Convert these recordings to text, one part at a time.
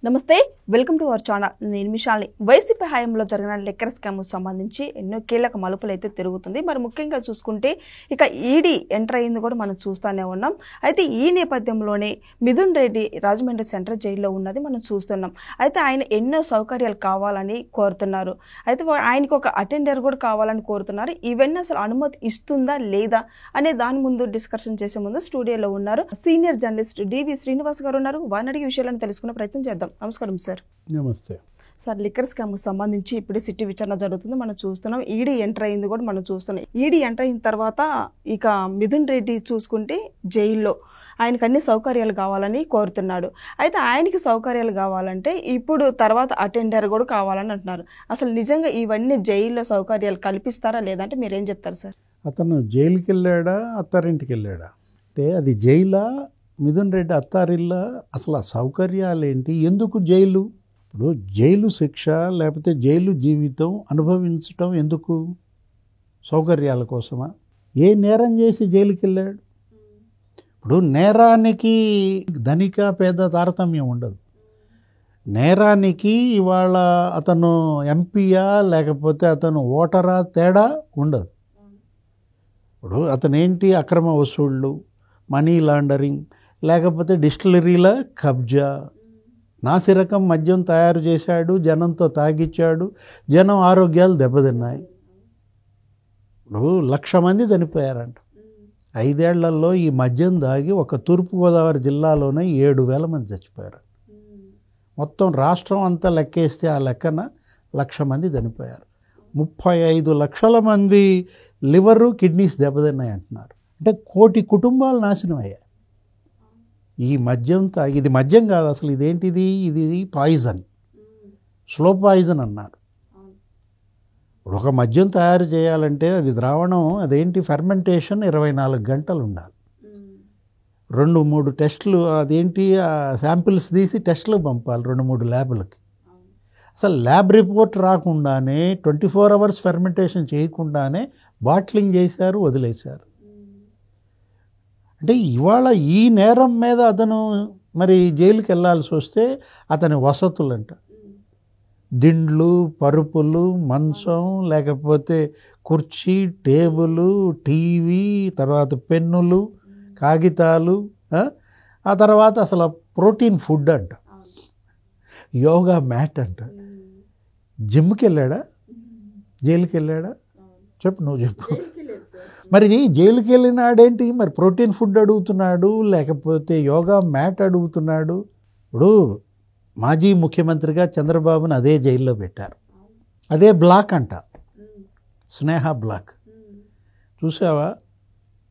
నమస్తే, welcome to our channel. నేను మిషాల్ని. YCP హయాంలో జరిగిన లిక్కర్ స్కామ్ సంబంధించి ఎన్నో కీలక మలుపులు అయితే తిరుగుతుంది. మరి ముఖ్యంగా చూసుకుంటే ఇక ఈడీ ఎంటర్ అయింది కూడా మనం చూస్తూనే ఉన్నాం. అయితే ఈ నేపథ్యంలోనే మిథున్ రెడ్డి రాజమండ్రి సెంట్రల్ జైల్లో ఉన్నది మనం చూస్తున్నాం. అయితే ఆయన ఎన్నో సౌకర్యాలు కావాలని కోరుతున్నారు. అయితే ఆయనకు ఒక అటెండర్ కూడా కావాలని కోరుతున్నారు. ఇవన్నీ అసలు అనుమతి ఇస్తుందా లేదా అనే దాని ముందు డిస్కషన్ చేసే ముందు స్టూడియోలో ఉన్నారు సీనియర్ జర్నలిస్ట్ డివి శ్రీనివాస్ గారు ఉన్నారు. వారిని అడిగే విషయాలను తెలుసుకునే ప్రయత్నం చేద్దాం. నమస్కారం సార్. నమస్తే సార్, లిక్కర్ స్కామ్ సంబంధించి ఇప్పుడే సిటీ విచారణ జరుగుతుంది మనం చూస్తున్నాం. ఈడీ ఎంటర్ అయింది కూడా మనం చూస్తున్నాం. ఈడీ ఎంటర్ అయిన తర్వాత ఇక మిథున్ రెడ్డి చూసుకుంటే జైల్లో ఆయనకు అన్ని సౌకర్యాలు కావాలని కోరుతున్నాడు. అయితే ఆయనకి సౌకర్యాలు కావాలంటే ఇప్పుడు తర్వాత అటెండర్ కూడా కావాలని అంటున్నారు. అసలు నిజంగా ఇవన్నీ జైల్లో సౌకర్యాలు కల్పిస్తారా లేదంటే మీరేం చెప్తారు సార్? అతను జైలుకి వెళ్ళాడా అత్తారింటికి వెళ్ళాడా అంటే అది జైలా మిథున్ రెడ్డి అత్తారిల్లా? అసలు ఆ సౌకర్యాలు ఏంటి? ఎందుకు జైలు? ఇప్పుడు జైలు శిక్ష లేకపోతే జైలు జీవితం అనుభవించటం ఎందుకు? సౌకర్యాల కోసమా? ఏ నేరం చేసి జైలుకి వెళ్ళాడు? ఇప్పుడు నేరానికి ధనిక పేద తారతమ్యం ఉండదు. నేరానికి ఇవాళ అతను ఎంపీయా లేకపోతే అతను ఓటరా తేడా ఉండదు. ఇప్పుడు అతనేంటి అక్రమ వసూళ్ళు, మనీ లాండరింగ్, లేకపోతే డిస్టిలరీల కబ్జా, నాసిరకం మద్యం తయారు చేశాడు, జనంతో తాగిచ్చాడు, జనం ఆరోగ్యాలు దెబ్బతిన్నాయి. ఇప్పుడు 1,00,000 మంది చనిపోయారంట 5 ఏళ్లలో. ఈ మద్యం దాగి ఒక తూర్పుగోదావరి జిల్లాలోనే 7,000 మంది చచ్చిపోయారు. మొత్తం రాష్ట్రం అంతా లెక్కేస్తే ఆ లెక్కన 1,00,000 మంది చనిపోయారు. 35 లక్షల మంది లివరు కిడ్నీస్ దెబ్బతిన్నాయి అంటున్నారు. అంటే 1 కోటి కుటుంబాలు నాశనం అయ్యాయి ఈ మద్యం తాగి. ఇది మద్యం కాదు అసలు, ఇదేంటిది? ఇది పాయిజన్, స్లో పాయిజన్ అన్నారు. ఇప్పుడు ఒక మద్యం తయారు చేయాలంటే అది ద్రావణం, అదేంటి ఫెర్మెంటేషన్ 24 గంటలు ఉండాలి. 2-3 టెస్టులు, అదేంటి శాంపిల్స్ తీసి టెస్టులు పంపాలి 2-3 ల్యాబులకి. అసలు ల్యాబ్ రిపోర్ట్ రాకుండానే 24 అవర్స్ ఫెర్మెంటేషన్ చేయకుండానే బాట్లింగ్ చేశారు, వదిలేశారు. అంటే ఇవాళ ఈ నేరం మీద అతను మరి జైలుకి వెళ్ళాల్సి వస్తే అతని వసతులంట, దిండ్లు, పరుపులు, మంచం, లేకపోతే కుర్చీ, టేబుల్, టీవీ, తర్వాత పెన్నులు, కాగితాలు, ఆ తర్వాత అసలు ప్రోటీన్ ఫుడ్ అంట, యోగా మ్యాట్ అంట. జిమ్కి వెళ్ళాడా? జైలుకి వెళ్ళాడా? చెప్పు, నువ్వు చెప్పు. మరి జైలుకి వెళ్ళినాడేంటి? మరి ప్రోటీన్ ఫుడ్ అడుగుతున్నాడు, లేకపోతే యోగా మ్యాట్ అడుగుతున్నాడు. ఇప్పుడు మాజీ ముఖ్యమంత్రిగా చంద్రబాబుని అదే జైల్లో పెట్టారు. అదే బ్లాక్ అంట, స్నేహ బ్లాక్. చూసావా?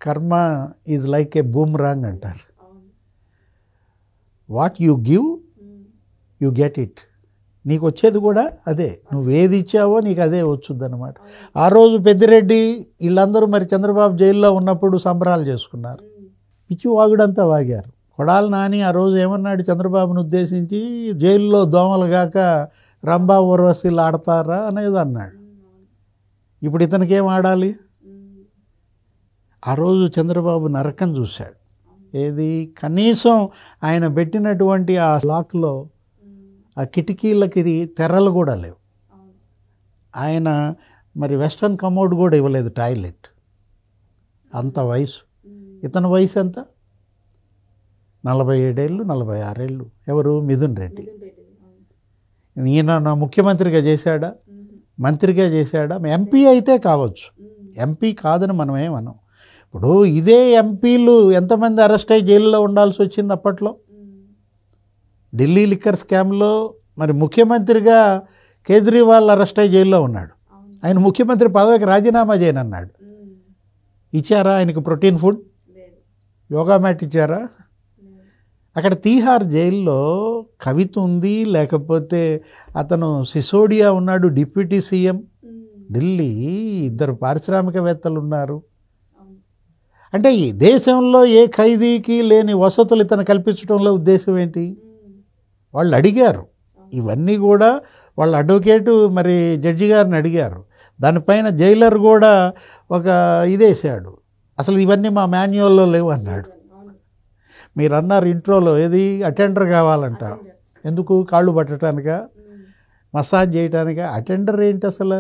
కర్మ ఈజ్ లైక్ ఏ బూమ్రాంగ్ అంటారు. What you give you get it. నీకు వచ్చేది కూడా అదే, నువ్వు ఏది ఇచ్చావో నీకు అదే వచ్చుద్ది అనమాట. ఆ రోజు పెద్దిరెడ్డి వీళ్ళందరూ మరి చంద్రబాబు జైల్లో ఉన్నప్పుడు సంబరాలు చేసుకున్నారు. పిచ్చి వాగుడంతా వాగారు. కొడాలి నాని ఆ రోజు ఏమన్నాడు చంద్రబాబును ఉద్దేశించి? జైల్లో దోమలు గాక రంభా ఊర్వశీలు ఆడతారా అనేది అన్నాడు. ఇప్పుడు ఇతనికేం ఆడాలి? ఆ రోజు చంద్రబాబు నరకం చూశాడు. ఏది? కనీసం ఆయన పెట్టినటువంటి ఆ లాక్లో ఆ కిటికీలకి తెరలు కూడా లేవు. ఆయన మరి వెస్ట్రన్ కమోడ్ కూడా ఇవ్వలేదు, టాయిలెట్. అంత వయసు. ఇతని వయసు ఎంత? 47 ఏళ్ళు, 46 ఏళ్ళు. ఎవరు? మిథున్ రెడ్డి. ఈయన ముఖ్యమంత్రిగా చేశాడా? మంత్రిగా చేశాడా? ఎంపీ అయితే కావచ్చు, ఎంపీ కాదని మనం ఏమన్నాం. ఇప్పుడు ఇదే ఎంపీలు ఎంతమంది అరెస్ట్ అయ్యి జైల్లో ఉండాల్సి వచ్చింది అప్పట్లో. ఢిల్లీ లిక్కర్ స్కామ్లో మరి ముఖ్యమంత్రిగా కేజ్రీవాల్ అరెస్ట్ అయ్యి జైల్లో ఉన్నాడు. ఆయన ముఖ్యమంత్రి పదవికి రాజీనామా చేయనన్నాడు. ఇచ్చారా ఆయనకు ప్రోటీన్ ఫుడ్, యోగా మ్యాట్ ఇచ్చారా? అక్కడ తీహార్ జైల్లో కవిత ఉంది, లేకపోతే అతను సిసోడియా ఉన్నాడు, డిప్యూటీ సీఎం. ఢిల్లీ 2 పారిశ్రామికవేత్తలు ఉన్నారు. అంటే ఈ దేశంలో ఏ ఖైదీకి లేని వసతులు ఇతను కల్పించడంలో ఉద్దేశం ఏంటి? వాళ్ళు అడిగారు ఇవన్నీ కూడా, వాళ్ళ అడ్వకేటు మరి జడ్జి గారిని అడిగారు. దానిపైన జైలర్ కూడా ఒక ఇదేశాడు, అసలు ఇవన్నీ మా మాన్యువల్లో లేవు అన్నాడు. మీరు అన్నారు ఇంట్రోలో, ఏది? అటెండర్ కావాలంట. ఎందుకు? కాళ్ళు పట్టడానికా, మసాజ్ చేయడానికా? అటెండర్ ఏంటి అసలు?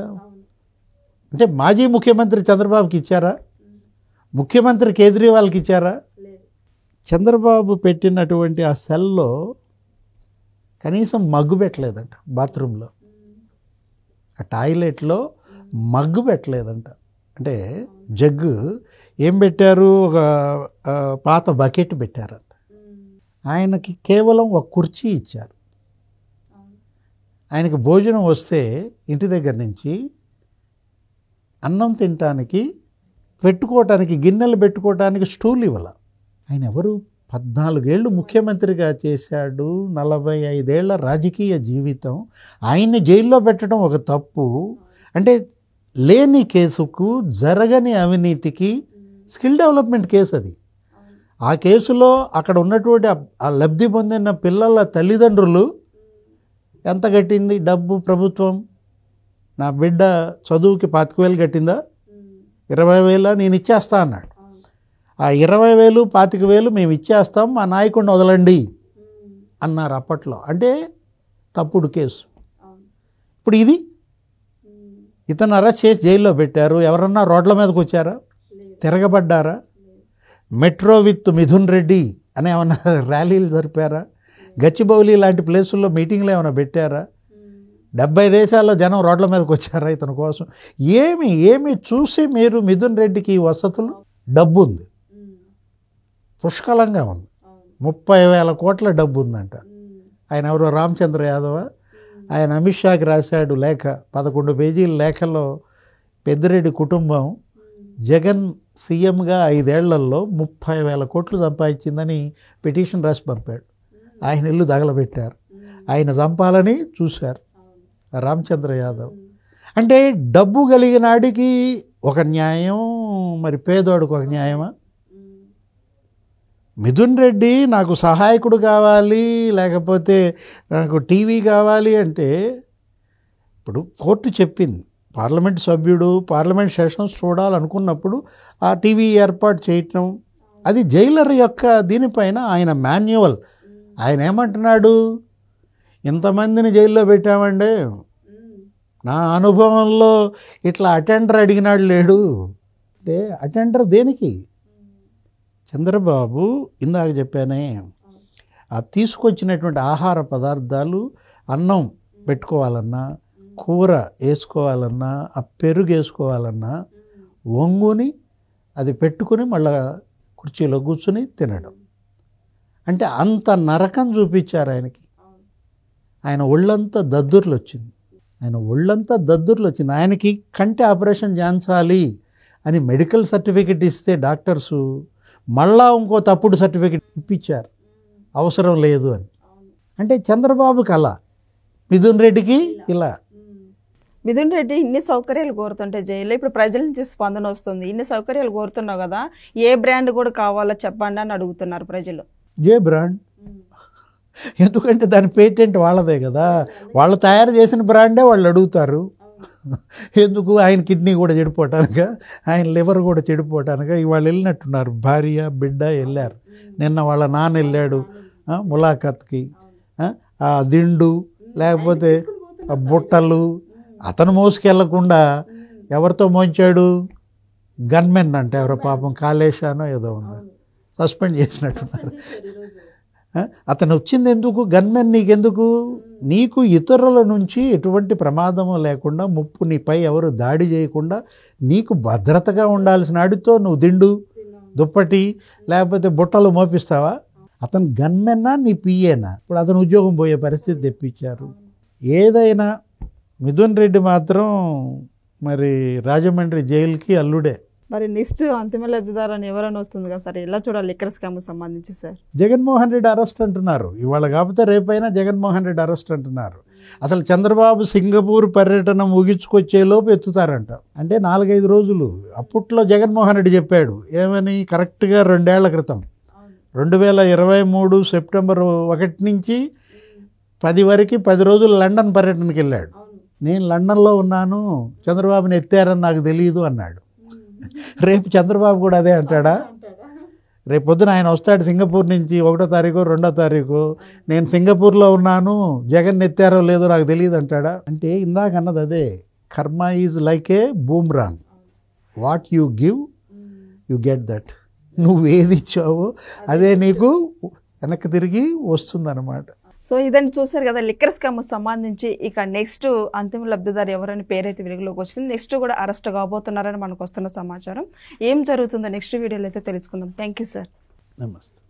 అంటే మాజీ ముఖ్యమంత్రి చంద్రబాబుకి ఇచ్చారా? ముఖ్యమంత్రి కేజ్రీవాల్కి ఇచ్చారా? చంద్రబాబు పెట్టినటువంటి ఆ సెల్లో కనీసం మగ్గు పెట్టలేదంట. బాత్రూంలో, ఆ టాయిలెట్లో మగ్గు పెట్టలేదంట. అంటే జగ్గు ఏం పెట్టారు? ఒక పాత బకెట్ పెట్టారంట. ఆయనకి కేవలం ఒక కుర్చీ ఇచ్చారు. ఆయనకి భోజనం వస్తే ఇంటి దగ్గర నుంచి అన్నం తినటానికి పెట్టుకోవటానికి, గిన్నెలు పెట్టుకోవటానికి స్టూల్ ఇవ్వాల. ఆయన ఎవరు? 14 ఏళ్ళు ముఖ్యమంత్రిగా చేశాడు, 45 ఏళ్ల రాజకీయ జీవితం. ఆయన్ని జైల్లో పెట్టడం ఒక తప్పు. అంటే లేని కేసుకు, జరగని అవినీతికి స్కిల్ డెవలప్మెంట్ కేసు అది. ఆ కేసులో అక్కడ ఉన్నటువంటి ఆ లబ్ధి పొందిన పిల్లల తల్లిదండ్రులు ఎంత కట్టింది డబ్బు ప్రభుత్వం? నా బిడ్డ చదువుకి 25,000 కట్టిందా? 20,000 నేను ఇచ్చేస్తా అన్నాడు. ఆ 20,000, 25,000 మేము ఇచ్చేస్తాం, మా నాయకుడిని వదలండి అన్నారు అప్పట్లో. అంటే తప్పుడు కేసు. ఇప్పుడు ఇది ఇతను అరెస్ట్ చేసి జైల్లో పెట్టారు. ఎవరన్నా రోడ్ల మీదకి వచ్చారా? తిరగబడ్డారా? మెట్రో విత్ మిథున్ రెడ్డి అని ఏమన్నా ర్యాలీలు జరిపారా? గచ్చిబౌలి లాంటి ప్లేసుల్లో మీటింగ్లు ఏమైనా పెట్టారా? 70 దేశాల్లో జనం రోడ్ల మీదకి వచ్చారా ఇతని కోసం? ఏమి చూసి మీరు మిథున్ రెడ్డికి వసతులు? డబ్బు ఉంది, పుష్కలంగా ఉంది. 30,000 కోట్ల డబ్బు ఉందంట. ఆయన ఎవరో రామచంద్ర యాదవ, ఆయన అమిత్ షాకి రాశాడు లేఖ. 11 పేజీల లేఖలో పెద్దిరెడ్డి కుటుంబం జగన్ సీఎంగా 5 ఏళ్లలో 30,000 కోట్లు సంపాదించిందని పిటిషన్ రాసి పంపాడు. ఆయన ఇల్లు తగలబెట్టారు. ఆయన చంపాలని చూశారు రామచంద్ర యాదవ్. అంటే డబ్బు కలిగినాడికి ఒక న్యాయం, మరి పేదోడికి ఒక న్యాయమా? మిథున్ రెడ్డి నాకు సహాయకుడు కావాలి, లేకపోతే నాకు టీవీ కావాలి అంటే ఇప్పుడు కోర్టు చెప్పింది, పార్లమెంట్ సభ్యుడు పార్లమెంట్ సెషన్స్ చూడాలనుకున్నప్పుడు ఆ టీవీ ఏర్పాటు చేయటం, అది జైలర్ యొక్క దీనిపైన ఆయన మాన్యువల్. ఆయన ఏమంటున్నాడు? ఇంతమందిని జైల్లో పెట్టామండి, నా అనుభవంలో ఇట్లా అటెండర్ అడిగినాడు లేడు. అంటే అటెండర్ దేనికి? చంద్రబాబు ఇందాక చెప్పానే, ఆ తీసుకొచ్చినటువంటి ఆహార పదార్థాలు, అన్నం పెట్టుకోవాలన్నా, కూర వేసుకోవాలన్నా, ఆ పెరుగు వేసుకోవాలన్నా వంగుని అది పెట్టుకుని మళ్ళా కుర్చీలో కూర్చుని తినడం. అంటే అంత నరకం చూపించారు ఆయనకి. ఆయన ఒళ్ళంతా దద్దుర్లు వచ్చింది. ఆయనకి కంటి ఆపరేషన్ చేయించాలి అని మెడికల్ సర్టిఫికెట్ ఇస్తే డాక్టర్సు మళ్ళా ఇంకో తప్పుడు సర్టిఫికెట్ ఇప్పించారు, అవసరం లేదు అని. అంటే చంద్రబాబుకి అలా, మిథున్ రెడ్డికి ఇలా. మిథున్ రెడ్డి ఇన్ని సౌకర్యాలు కోరుతుంటే జైల్లో ఇప్పుడు ప్రజల నుంచి స్పందన వస్తుంది. ఇన్ని సౌకర్యాలు కోరుతున్నావు కదా, ఏ బ్రాండ్ కూడా కావాలో చెప్పండి అని అడుగుతున్నారు ప్రజలు. ఏ బ్రాండ్? ఎందుకంటే దాని పేటెంట్ వాళ్ళదే కదా, వాళ్ళు తయారు చేసిన బ్రాండే వాళ్ళు అడుగుతారు. ఎందుకు? ఆయన కిడ్నీ కూడా చెడిపోవటానుక, ఆయన లివర్ కూడా చెడిపోవటానుక. ఇవాళ వెళ్ళినట్టున్నారు, భార్య బిడ్డ వెళ్ళారు. నిన్న వాళ్ళ నాన్న వెళ్ళాడు ములాఖత్కి. ఆ దిండు లేకపోతే ఆ బుట్టలు అతను మోసుకెళ్లకుండా ఎవరితో మోంచాడు? గన్మెన్ అంటే ఎవరో పాపం కాళేశానో ఏదో ఉంది, సస్పెండ్ చేసినట్టున్నారు. అతను వచ్చింది ఎందుకు? గన్మెన్ నీకెందుకు? నీకు ఇతరుల నుంచి ఎటువంటి ప్రమాదము లేకుండా, ముప్పు నీపై ఎవరు దాడి చేయకుండా నీకు భద్రతగా ఉండాల్సిన వాడితో నువ్వు దిండు, దుప్పటి లేకపోతే బుట్టలు మోపిస్తావా? అతను గన్మెన్నా నీ పిఏనా? ఇప్పుడు అతను ఉద్యోగం పోయే పరిస్థితి తెప్పించారు. ఏదైనా మిథున్ రెడ్డి మాత్రం మరి రాజమండ్రి జైలుకి అల్లుడే. మరి నెక్స్ట్ అంతిమ లబ్ధిదారుని ఎవరైనా వస్తుంది కదా సార్, ఎలా చూడాలి లిక్కర్ స్కామ్ సంబంధించి సార్? జగన్మోహన్ రెడ్డి అరెస్ట్ అంటున్నారు. ఇవాళ కాకపోతే రేపైనా జగన్మోహన్ రెడ్డి అరెస్ట్ అంటున్నారు. అసలు చంద్రబాబు సింగపూర్ పర్యటన ముగించుకొచ్చేలోపు ఎత్తుతారంట. అంటే 4-5 రోజులు. అప్పట్లో జగన్మోహన్ రెడ్డి చెప్పాడు ఏమని? కరెక్ట్గా 2 ఏళ్ల క్రితం 2023 సెప్టెంబర్ 1 నుంచి 10 వరకు 10 రోజులు లండన్ పర్యటనకి వెళ్ళాడు. నేను లండన్లో ఉన్నాను, చంద్రబాబుని ఎత్తారని నాకు తెలియదు అన్నాడు. రేపు చంద్రబాబు కూడా అదే అంటాడా? రేపు పొద్దున ఆయన వస్తాడు సింగపూర్ నుంచి 1వ తారీఖు 2వ తారీఖు, నేను సింగపూర్లో ఉన్నాను, జగన్ ఎత్తారో లేదో నాకు తెలియదు అంటాడా? అంటే ఇందాక అన్నది అదే, కర్మ is like A boomerang, what you give you get that. నువ్వు ఏది ఇచ్చావో అదే నీకు వెనక్కి తిరిగి వస్తుందన్నమాట. సో ఇదండి, చూసారు కదా లిక్కర్ స్కామ్ సంబంధించి. ఇక నెక్స్ట్ అంతిమ లబ్ధిదారు ఎవరైనా పేరైతే వెలుగులోకి వచ్చింది, నెక్స్ట్ కూడా అరెస్ట్ కాబోతున్నారని మనకు వస్తున్న సమాచారం. ఏం జరుగుతుందో నెక్స్ట్ వీడియోలో అయితే తెలుసుకుందాం. Thank you sir. నమస్తే.